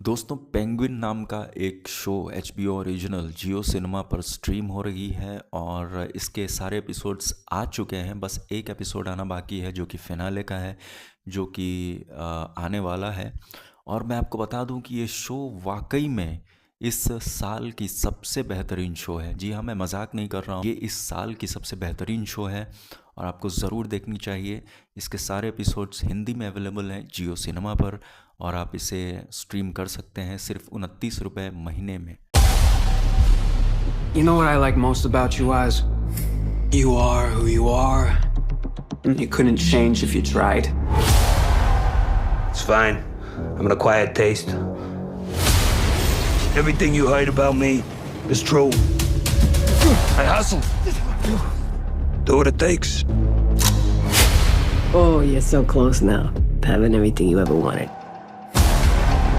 दोस्तों पेंगुइन नाम का एक शो HBO ओरिजिनल जियो सिनेमा पर स्ट्रीम हो रही है और इसके सारे एपिसोड्स आ चुके हैं। बस एक एपिसोड आना बाकी है जो कि फिनाले का है, जो कि आने वाला है। और मैं आपको बता दूं कि ये शो वाकई में इस साल की सबसे बेहतरीन शो है। जी हाँ, मैं मजाक नहीं कर रहा हूँ, ये इस साल की सबसे बेहतरीन शो है और आपको ज़रूर देखनी चाहिए। इसके सारे एपिसोड्स हिंदी में अवेलेबल हैं जियो सिनेमा पर और आप इसे स्ट्रीम कर सकते हैं सिर्फ 29 रुपये महीने में। You know what I like most about you, Oz? You are who you are, and you couldn't change if you tried. It's fine. I'm an acquired taste. Everything you heard about me is true. I hustle. Do what it takes. Oh, you're so close now, having everything you ever wanted.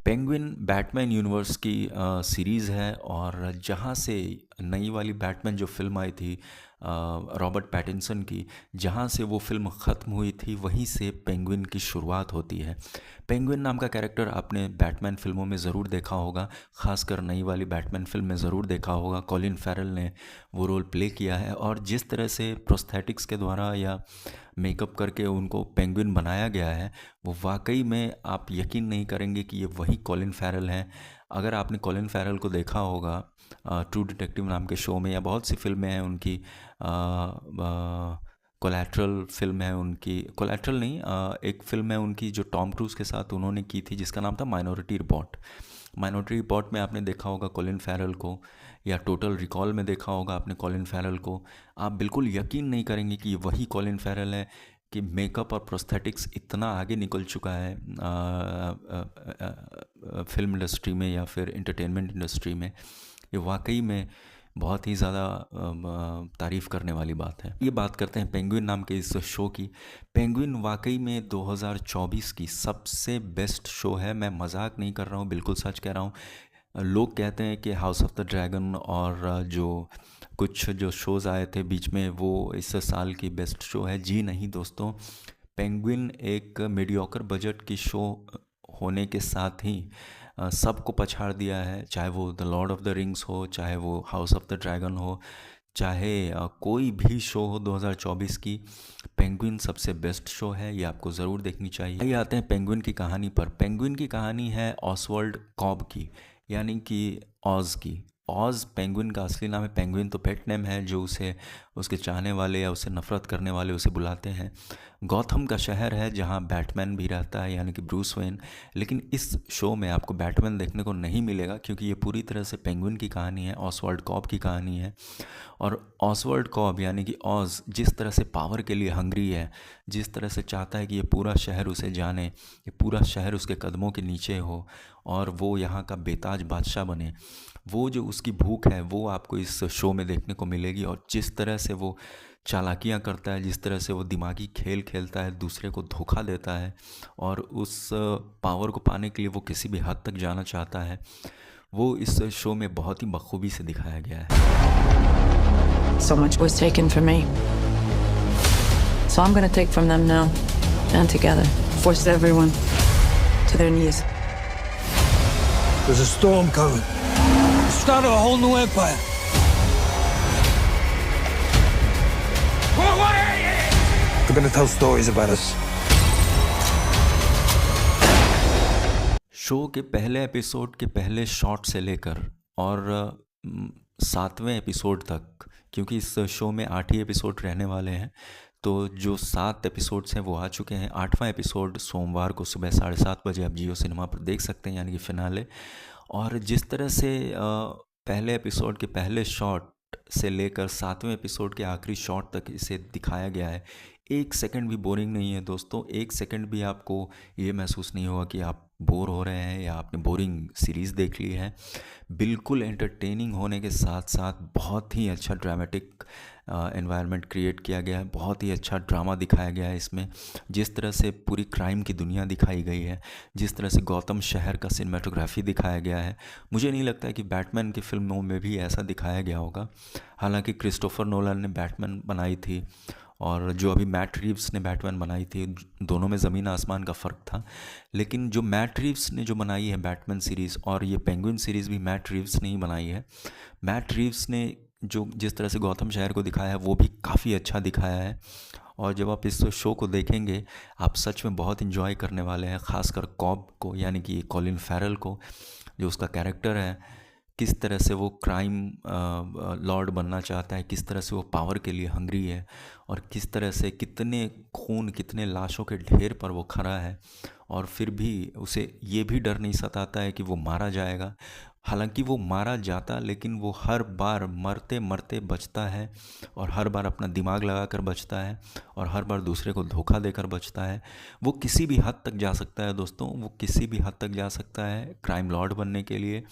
Penguin Batman universe की series है और जहाँ से नई वाली Batman जो film आई थी Robert Pattinson की, जहाँ से वो फिल्म ख़त्म हुई थी वहीं से पेंगुइन की शुरुआत होती है। पेंगुइन नाम का कैरेक्टर आपने बैटमैन फिल्मों में ज़रूर देखा होगा, ख़ासकर नई वाली बैटमैन फिल्म में ज़रूर देखा होगा। कॉलिन फैरल ने वो रोल प्ले किया है और जिस तरह से प्रोस्थेटिक्स के द्वारा या मेकअप करके उनको पेंगुइन बनाया गया है, वो वाकई में आप यकीन नहीं करेंगे कि ये वही कॉलिन फैरल हैं। अगर आपने कॉलिन फैरल को देखा होगा ट्रू डिटेक्टिव नाम के शो में, या बहुत सी फिल्में हैं उनकी, कोलैटरल फिल्म है उनकी, कोलैटरल नहीं, एक फिल्म है उनकी जो टॉम क्रूज़ के साथ उन्होंने की थी जिसका नाम था माइनॉरिटी रिपोर्ट। माइनॉरिटी रिपोर्ट में आपने देखा होगा कॉलिन फैरल को, या टोटल रिकॉल में देखा होगा आपने कॉलिन फैरल को। आप बिल्कुल यकीन नहीं करेंगे कि ये वही कॉलिन फैरल है, कि मेकअप और प्रोस्थेटिक्स इतना आगे निकल चुका है फिल्म इंडस्ट्री में या फिर एंटरटेनमेंट इंडस्ट्री में। ये वाकई में बहुत ही ज़्यादा तारीफ़ करने वाली बात है। ये बात करते हैं पेंगुइन नाम के इस शो की। पेंगुइन वाकई में 2024 की सबसे बेस्ट शो है, मैं मजाक नहीं कर रहा हूँ, बिल्कुल सच कह रहा हूँ। लोग कहते हैं कि हाउस ऑफ द ड्रैगन और जो कुछ जो शोज़ आए थे बीच में वो इस साल की बेस्ट शो है। जी नहीं दोस्तों, पेंगुइन एक मीडियोकर बजट की शो होने के साथ ही सबको पछाड़ दिया है, चाहे वो the Lord of the rings हो, चाहे वो हाउस ऑफ द ड्रैगन हो, चाहे कोई भी शो हो 2024 की। पेंगुइन सबसे बेस्ट शो है, ये आपको ज़रूर देखनी चाहिए। आइए आते हैं पेंगुइन की कहानी पर। पेंगुइन की कहानी है ऑसवर्ल्ड कॉब की, यानी कि ऑज की। ऑज पेंगुइन का असली नाम है, पेंगुइन तो पेट नेम है जो उसे उसके चाहने वाले या उसे नफ़रत करने वाले उसे बुलाते हैं। गॉथम का शहर है जहां बैटमैन भी रहता है, यानी कि ब्रूस वेन। लेकिन इस शो में आपको बैटमैन देखने को नहीं मिलेगा क्योंकि ये पूरी तरह से पेंगुइन की कहानी है, ऑसवर्ल्ड कॉब की कहानी है। और ऑसवर्ल्ड कॉब यानी कि ऑज जिस तरह से पावर के लिए हंग्री है, जिस तरह से चाहता है कि ये पूरा शहर उसे जाने, ये पूरा शहर उसके कदमों के नीचे हो और वो यहाँ का बेताज बादशाह बने, वो जो उसकी भूख है वो आपको इस शो में देखने को मिलेगी। और जिस तरह से वो चालाकियाँ करता है, जिस तरह से वो दिमागी खेल खेलता है, दूसरे को धोखा देता है और उस पावर को पाने के लिए वो किसी भी हद तक जाना चाहता है, वो इस शो में बहुत ही बखूबी से दिखाया गया है। So much was taken from me. So I'm gonna take from them now. And together. Force everyone to their knees. There's a storm coming. Start a whole new empire. They're gonna tell stories about us. Show के पहले episode के पहले shot से लेकर और 7वें episode तक, क्योंकि इस शो में 8 ही एपिसोड रहने वाले हैं, तो जो 7 एपिसोड्स हैं वो आ चुके हैं। 8वां एपिसोड सोमवार को सुबह 7:30 बजे आप जियो सिनेमा पर देख सकते हैं, यानी कि फिनाले। और जिस तरह से पहले एपिसोड के पहले शॉट से लेकर 7वें एपिसोड के आखिरी शॉट तक इसे दिखाया गया है, एक सेकंड भी बोरिंग नहीं है दोस्तों। एक सेकंड भी आपको ये महसूस नहीं होगा कि आप बोर हो रहे हैं या आपने बोरिंग सीरीज़ देख ली है। बिल्कुल एंटरटेनिंग होने के साथ साथ बहुत ही अच्छा ड्रामेटिक एनवायरनमेंट क्रिएट किया गया है, बहुत ही अच्छा ड्रामा दिखाया गया है इसमें। जिस तरह से पूरी क्राइम की दुनिया दिखाई गई है, जिस तरह से गौतम शहर का सिनेमेटोग्राफी दिखाया गया है, मुझे नहीं लगता है कि बैटमैन की फिल्मों में भी ऐसा दिखाया गया होगा। हालांकि क्रिस्टोफर नोलन ने बैटमैन बनाई थी और जो अभी मैट रीव्स ने बैटमैन बनाई थी, दोनों में ज़मीन आसमान का फ़र्क था। लेकिन जो मैट रीव्स ने जो बनाई है बैटमैन सीरीज़, और ये पेंगुइन सीरीज़ भी मैट रीव्स ने ही बनाई है। मैट रीव्स ने जो जिस तरह से गौथम शहर को दिखाया है वो भी काफ़ी अच्छा दिखाया है। और जब आप इस शो को देखेंगे आप सच में बहुत इन्जॉय करने वाले हैं, ख़ासकर कॉब को, यानी कि कॉलिन फैरल को, जो उसका कैरेक्टर है, किस तरह से वो क्राइम लॉर्ड बनना चाहता है, किस तरह से वो पावर के लिए हंग्री है, और किस तरह से कितने खून, कितने लाशों के ढेर पर वो खड़ा है, और फिर भी उसे ये भी डर नहीं सताता है कि वो मारा जाएगा। हालांकि वो मारा जाता, लेकिन वो हर बार मरते मरते बचता है, और हर बार अपना दिमाग लगा कर बचता है, और हर बार दूसरे को धोखा देकर बचता है। वो किसी भी हद तक जा सकता है दोस्तों, वो किसी भी हद तक जा सकता है क्राइम लॉर्ड बनने के लिए,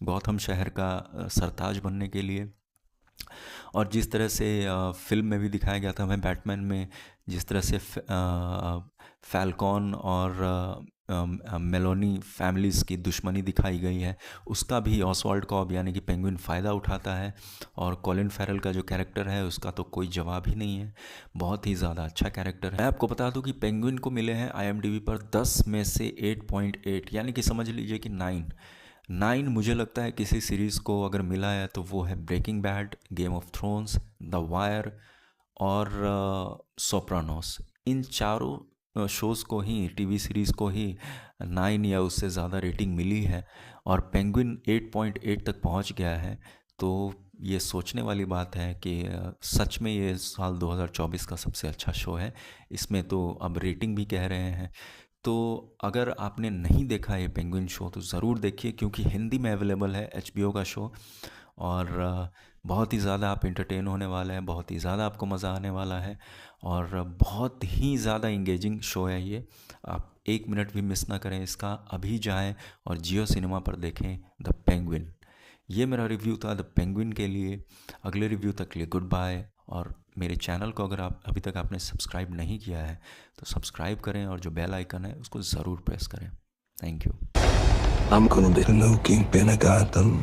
गौथम शहर का सरताज बनने के लिए। और जिस तरह से फिल्म में भी दिखाया गया था हमें बैटमैन में, जिस तरह से फैल्कॉन और मेलोनी फैमिलीज़ की दुश्मनी दिखाई गई है, उसका भी ऑसवाल्ड कॉब यानी कि पेंगुइन फ़ायदा उठाता है। और कॉलिन फैरल का जो कैरेक्टर है उसका तो कोई जवाब ही नहीं है, बहुत ही ज़्यादा अच्छा कैरेक्टर है। मैं आपको बता दूं कि पेंगुइन को मिले हैं IMDb पर 10 में से 8.8, यानी कि समझ लीजिए कि 9 मुझे लगता है किसी सीरीज़ को अगर मिला है तो वो है Breaking Bad, Game of Thrones, The Wire और सोप्रानोस। इन चारों शोज़ को ही, टीवी सीरीज़ को ही 9 या उससे ज़्यादा रेटिंग मिली है, और पेंगुइन 8.8 तक पहुंच गया है। तो ये सोचने वाली बात है कि सच में ये साल 2024 का सबसे अच्छा शो है। इसमें तो अब रेटिंग भी कह रहे हैं। तो अगर आपने नहीं देखा ये पेंगुइन शो तो ज़रूर देखिए, क्योंकि हिंदी में अवेलेबल है HBO का शो, और बहुत ही ज़्यादा आप इंटरटेन होने वाले हैं, बहुत ही ज़्यादा आपको मज़ा आने वाला है, और बहुत ही ज़्यादा इंगेजिंग शो है ये। आप 1 मिनट भी मिस ना करें इसका, अभी जाएं और जियो सिनेमा पर देखें द पेंगुइन। ये मेरा रिव्यू था द पेंगुइन के लिए। अगले रिव्यू तक के लिए गुड बाय। और मेरे चैनल को अगर आप अभी तक आपने सब्सक्राइब नहीं किया है तो सब्सक्राइब करें, और जो बेल आइकन है उसको ज़रूर प्रेस करें। Thank you. I'm gonna be the new kingpin of Gotham.